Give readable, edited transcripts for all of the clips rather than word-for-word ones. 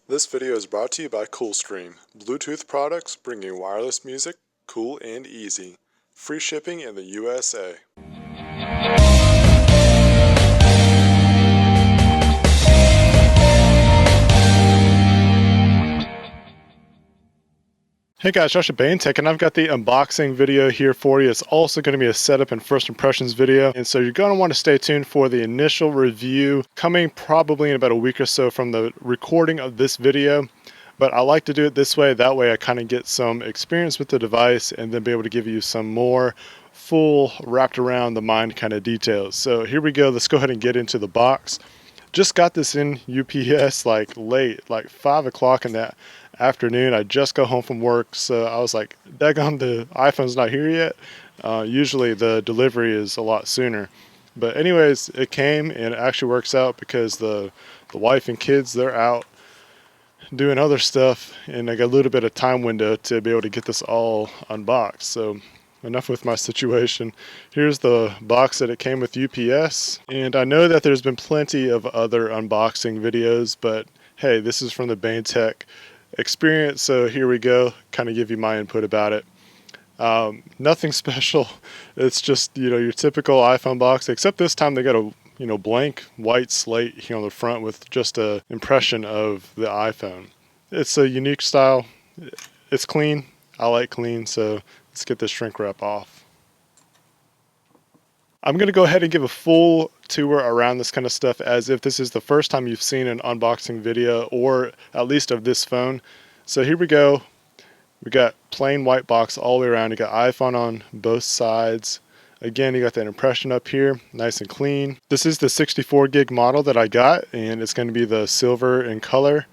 This video is brought to you by Fullscreen, Bluetooth products bringing wireless music cool and easy. Free shipping in the USA. Hey guys, Josh at Bane Tech, and I've got the unboxing video here for you. It's also going to be a setup and first impressions video, and so you're going to want to stay tuned for the initial review coming probably in about a week or so from the recording of this video. But I like to do it this way, that way I kind of get some experience with the device and then be able to give you some more full wrapped around the mind kind of details. So here we go, let's go ahead and get into the box. Just got this in UPS like late, like 5 o'clock in that afternoon. I just got home from work, so I was like, daggone, the iPhone's not here yet. Usually the delivery is a lot sooner. But anyways, it came, and it actually works out because the wife and kids, they're out doing other stuff, and I got a little bit of time window to be able to get this all unboxed. So enough with my situation. Here's the box that it came with UPS, and I know that there's been plenty of other unboxing videos, but hey, this is from the Bane Tech experience, so here we go, kind of give you my input about it. Nothing special. It's just, your typical iPhone box, except this time they got a blank white slate here on the front with just a impression of the iPhone. It's a unique style. It's clean. I like clean, so let's get this shrink wrap off. I'm going to go ahead and give a full tour around this kind of stuff as if this is the first time you've seen an unboxing video, or at least of this phone. So here we go. We got plain white box all the way around. You got iPhone on both sides. Again, you got that impression up here, nice and clean. This is the 64 gig model that I got, and it's going to be the silver in color.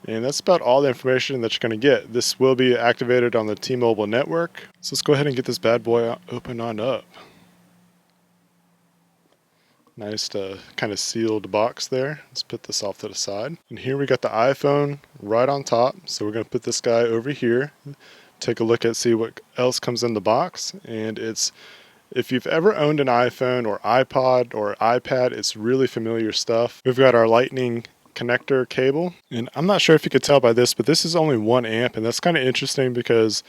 And that's about all the information that you're going to get. This will be activated on the T-Mobile network. So let's go ahead and get this bad boy open on up. Nice kind of sealed box there. Let's put this off to the side. And here we got the iPhone right on top. So we're going to put this guy over here. Take a look at, see what else comes in the box. And if you've ever owned an iPhone or iPod or iPad, it's really familiar stuff. We've got our Lightning connector cable, and I'm not sure if you could tell by this, but this is only 1 amp, and that's kind of interesting because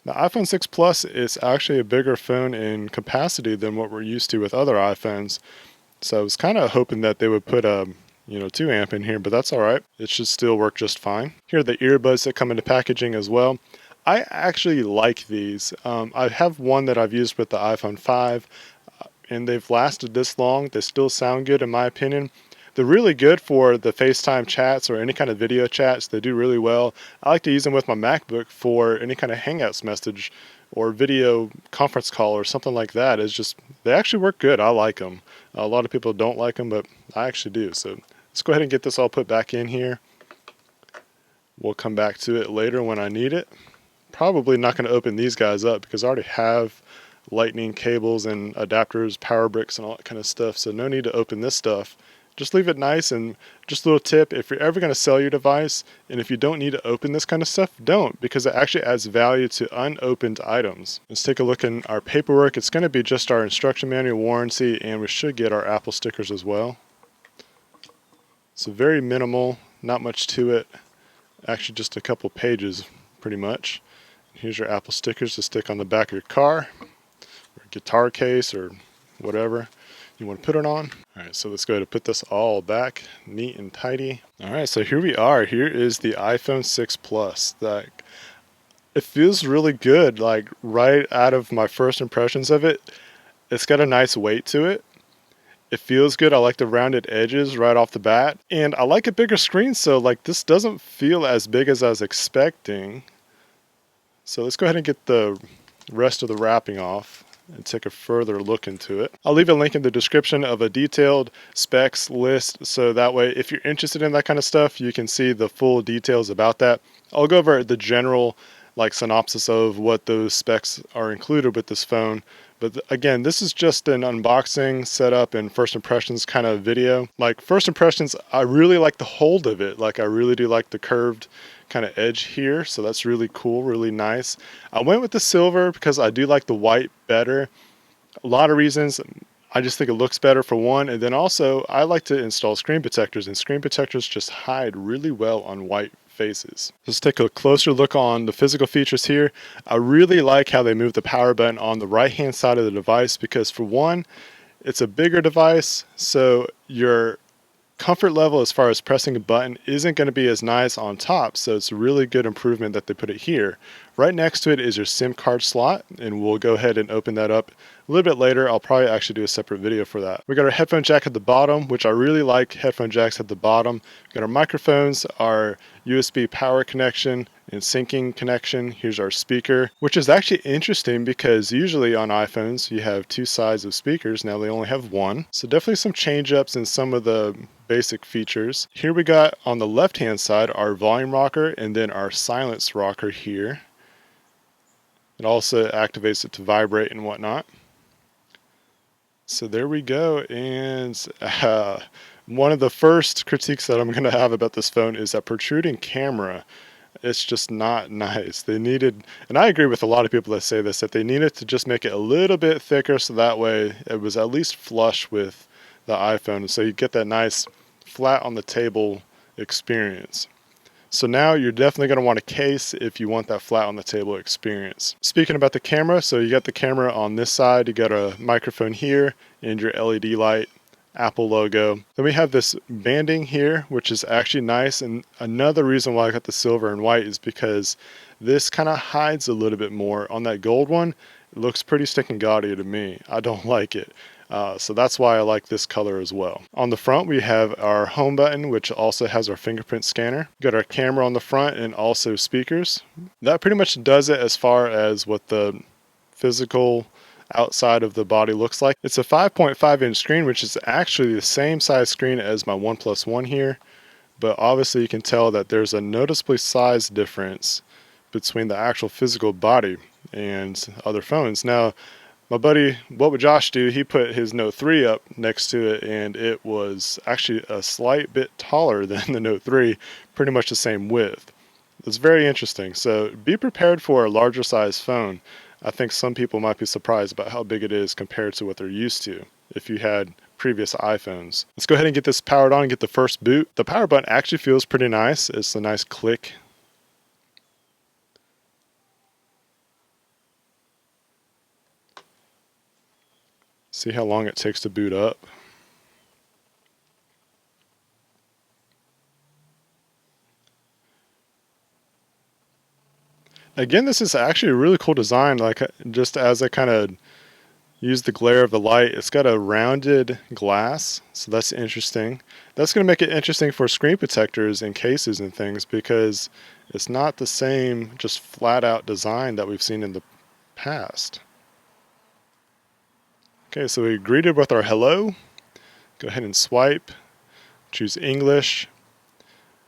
the iPhone 6 Plus is actually a bigger phone in capacity than what we're used to with other iPhones. So I was kind of hoping that they would put a 2 amp in here, but that's all right. It should still work just fine. Here are the earbuds that come into packaging as well. I actually like these. I have one that I've used with the iPhone 5, and they've lasted this long. They still sound good in my opinion. They're really good for the FaceTime chats or any kind of video chats. They do really well. I like to use them with my MacBook for any kind of Hangouts message or video conference call or something like that. They actually work good. I like them. A lot of people don't like them, but I actually do. So let's go ahead and get this all put back in here. We'll come back to it later when I need it. Probably not going to open these guys up because I already have lightning cables and adapters, power bricks, and all that kind of stuff. So no need to open this stuff. Just leave it nice. And just a little tip, if you're ever going to sell your device and if you don't need to open this kind of stuff, don't, because it actually adds value to unopened items. Let's take a look in our paperwork. It's going to be just our instruction manual, warranty, and we should get our Apple stickers as well. So very minimal, not much to it. Actually just a couple pages pretty much. Here's your Apple stickers to stick on the back of your car or guitar case or whatever you want to put it on. All right, so let's go ahead and put this all back neat and tidy. All right, so here we are. Here is the iPhone 6 Plus. It feels really good, like right out of my first impressions of it. It's got a nice weight to it. It feels good. I like the rounded edges right off the bat. And I like a bigger screen, so like this doesn't feel as big as I was expecting. So let's go ahead and get the rest of the wrapping off and take a further look into it. I'll leave a link in the description of a detailed specs list, so that way if you're interested in that kind of stuff, you can see the full details about that. I'll go over the general synopsis of what those specs are included with this phone. But again, this is just an unboxing, setup, and first impressions kind of video. Like first impressions, I really like the hold of it. I really do like the curved kind of edge here. So that's really cool, really nice. I went with the silver because I do like the white better. A lot of reasons. I just think it looks better for one, and then also I like to install screen protectors, and screen protectors just hide really well on white faces. Let's take a closer look on the physical features here. I really like how they move the power button on the right hand side of the device because for one, it's a bigger device, so your comfort level as far as pressing a button isn't going to be as nice on top, so it's a really good improvement that they put it here. Right next to it is your SIM card slot, and we'll go ahead and open that up a little bit later. I'll probably actually do a separate video for that. We got our headphone jack at the bottom, which I really like headphone jacks at the bottom. We got our microphones, our USB power connection and syncing connection. Here's our speaker, which is actually interesting because usually on iPhones you have two sides of speakers. Now they only have one. So definitely some change ups in some of the basic features. Here we got on the left hand side our volume rocker and then our silence rocker here. It also activates it to vibrate and whatnot. So there we go, and one of the first critiques that I'm going to have about this phone is that protruding camera. It's just not nice. They needed, and I agree with a lot of people that say this, that they needed to just make it a little bit thicker so that way it was at least flush with the iPhone, so you get that nice flat on the table experience. So now you're definitely going to want a case if you want that flat on the table experience. Speaking about the camera, so you got the camera on this side, you got a microphone here and your LED light, Apple logo. Then we have this banding here, which is actually nice, and another reason why I got the silver and white is because this kind of hides a little bit more. On that gold one, it looks pretty stick and gaudy to me. I don't like it. So that's why I like this color as well. On the front we have our home button, which also has our fingerprint scanner. Got our camera on the front and also speakers. That pretty much does it as far as what the physical outside of the body looks like. It's a 5.5 inch screen, which is actually the same size screen as my OnePlus One here, but obviously you can tell that there's a noticeably size difference between the actual physical body and other phones. Now, my buddy, What Would Josh Do? He put his Note 3 up next to it, and it was actually a slight bit taller than the Note 3, pretty much the same width. It's very interesting. So be prepared for a larger size phone. I think some people might be surprised about how big it is compared to what they're used to if you had previous iPhones. Let's go ahead and get this powered on and get the first boot. The power button actually feels pretty nice. It's a nice click. See how long it takes to boot up. Again, this is actually a really cool design. Like, just as I kind of use the glare of the light, it's got a rounded glass, so that's interesting. That's going to make it interesting for screen protectors and cases and things because it's not the same just flat out design that we've seen in the past. Okay, so we greeted with our hello. Go ahead and swipe, choose English.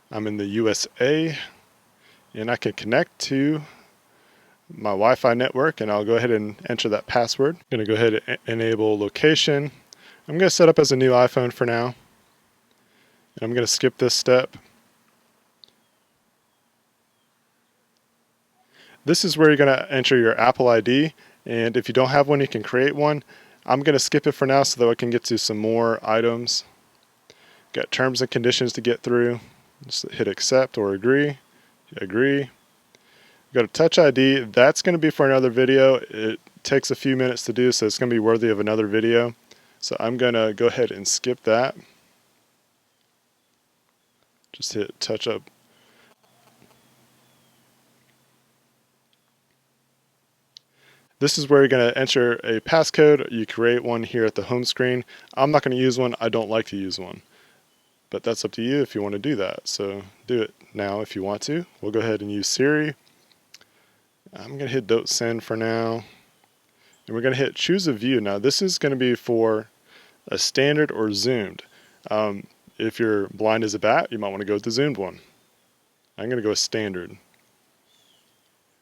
I'm in the USA, and I can connect to my Wi-Fi network, and I'll go ahead and enter that password. I'm going to go ahead and enable location. I'm going to set up as a new iPhone for now, and I'm going to skip this step. This is where you're going to enter your Apple ID, and if you don't have one, you can create one. I'm going to skip it for now so that I can get to some more items. Got terms and conditions to get through. Just hit accept or agree. Agree. Go to Touch ID. That's going to be for another video. It takes a few minutes to do, so it's going to be worthy of another video. So I'm going to go ahead and skip that. Just hit touch up. This is where you're going to enter a passcode. You create one here at the home screen. I'm not going to use one. I don't like to use one. But that's up to you if you want to do that. So do it now if you want to. We'll go ahead and use Siri. I'm going to hit don't send for now. And we're going to hit choose a view. Now this is going to be for a standard or zoomed. If you're blind as a bat, you might want to go with the zoomed one. I'm going to go with standard.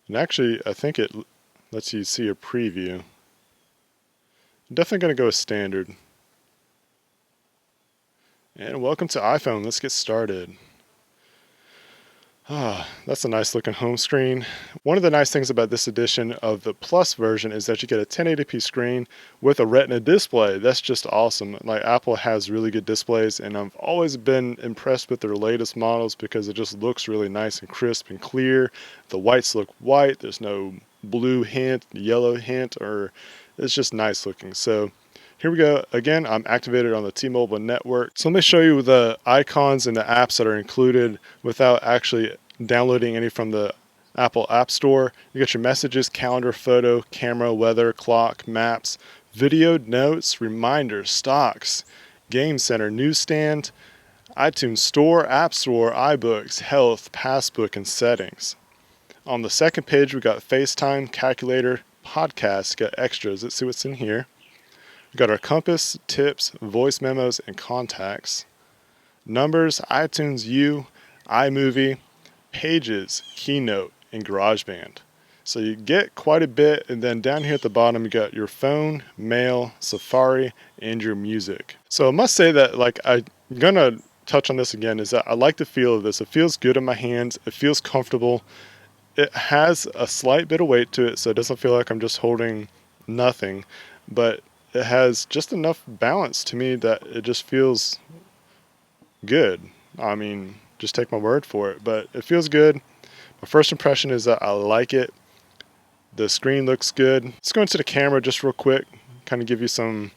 And actually, I think it lets you see a preview. I'm definitely going to go with standard. And welcome to iPhone. Let's get started. That's a nice looking home screen. One of the nice things about this edition of the Plus version is that you get a 1080p screen with a Retina display. That's just awesome. Like, Apple has really good displays, and I've always been impressed with their latest models because it just looks really nice and crisp and clear. The whites look white. There's no blue hint, yellow hint, or it's just nice looking. So here we go. Again, I'm activated on the T-Mobile network. So let me show you the icons and the apps that are included without actually downloading any from the Apple App Store. You get your messages, calendar, photo, camera, weather, clock, maps, video, notes, reminders, stocks, game center, newsstand, iTunes Store, App Store, iBooks, health, passbook, and settings. On the second page, we got FaceTime, calculator, podcast, got extras. Let's see what's in here. We've got our compass, tips, voice memos, and contacts. Numbers, iTunes U, iMovie, Pages, Keynote, and GarageBand. So you get quite a bit, and then down here at the bottom you got your phone, mail, Safari, and your music. So I must say that, like, I'm gonna touch on this again, is that I like the feel of this. It feels good in my hands. It feels comfortable. It has a slight bit of weight to it, so it doesn't feel like I'm just holding nothing, but it has just enough balance to me that it just feels good. I mean, just take my word for it, but it feels good. My first impression is that I like it. The screen looks good. Let's go into the camera just real quick, kind of give you some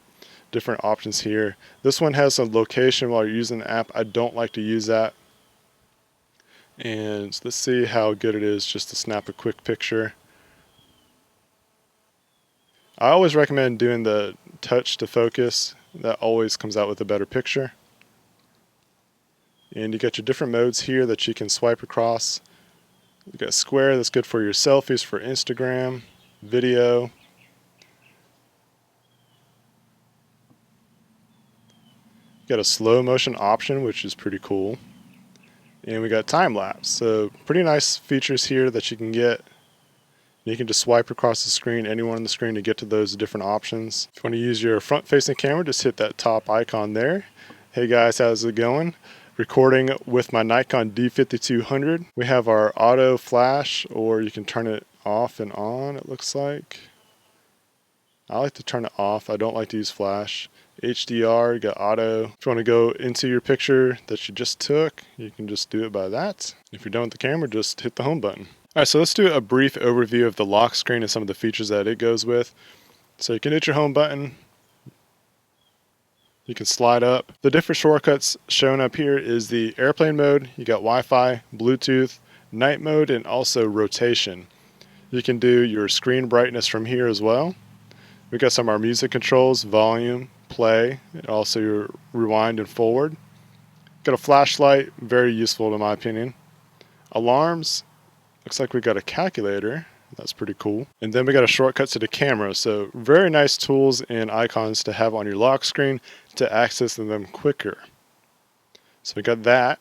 different options here. This one has some location while you're using the app. I don't like to use that. And let's see how good it is just to snap a quick picture. I always recommend doing the touch to focus. That always comes out with a better picture. And you got your different modes here that you can swipe across. You got square, that's good for your selfies, for Instagram, video. You got a slow motion option, which is pretty cool. And we got time lapse. So pretty nice features here that you can get. You can just swipe across the screen, anywhere on the screen, to get to those different options. If you want to use your front-facing camera, just hit that top icon there. Hey guys, how's it going? Recording with my Nikon D5200. We have our auto flash, or you can turn it off and on, it looks like. I like to turn it off. I don't like to use flash. HDR, you got auto. If you want to go into your picture that you just took, you can just do it by that. If you're done with the camera, just hit the home button. Alright, so let's do a brief overview of the lock screen and some of the features that it goes with. So you can hit your home button. You can slide up. The different shortcuts shown up here is the airplane mode. You got Wi-Fi, Bluetooth, night mode, and also rotation. You can do your screen brightness from here as well. We got some of our music controls, volume, play, and also your rewind and forward. Got a flashlight, very useful in my opinion. Alarms. Looks like we got a calculator. That's pretty cool. And then we got a shortcut to the camera. So very nice tools and icons to have on your lock screen to access them quicker. So we got that,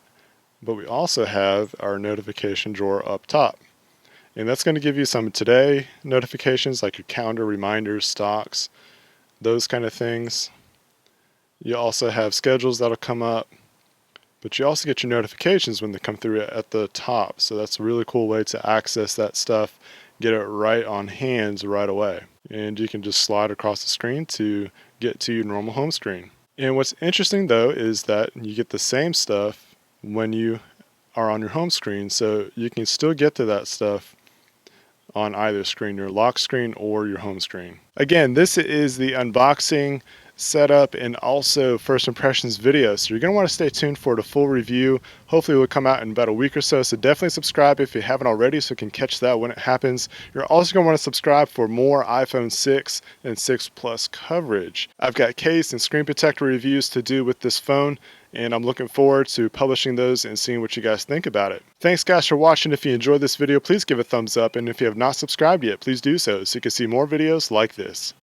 but we also have our notification drawer up top. And that's going to give you some today notifications like your calendar, reminders, stocks, those kind of things. You also have schedules that'll come up. But you also get your notifications when they come through at the top. So that's a really cool way to access that stuff, get it right on hands right away. And you can just slide across the screen to get to your normal home screen. And what's interesting though is that you get the same stuff when you are on your home screen. So you can still get to that stuff on either screen, your lock screen or your home screen. Again, this is the unboxing, setup, and also first impressions video. So you're going to want to stay tuned for the full review. Hopefully it will come out in about a week or so. So definitely subscribe if you haven't already so you can catch that when it happens. You're also going to want to subscribe for more iPhone 6 and 6 Plus coverage. I've got case and screen protector reviews to do with this phone, and I'm looking forward to publishing those and seeing what you guys think about it. Thanks guys for watching. If you enjoyed this video, please give a thumbs up, and if you have not subscribed yet, please do so you can see more videos like this.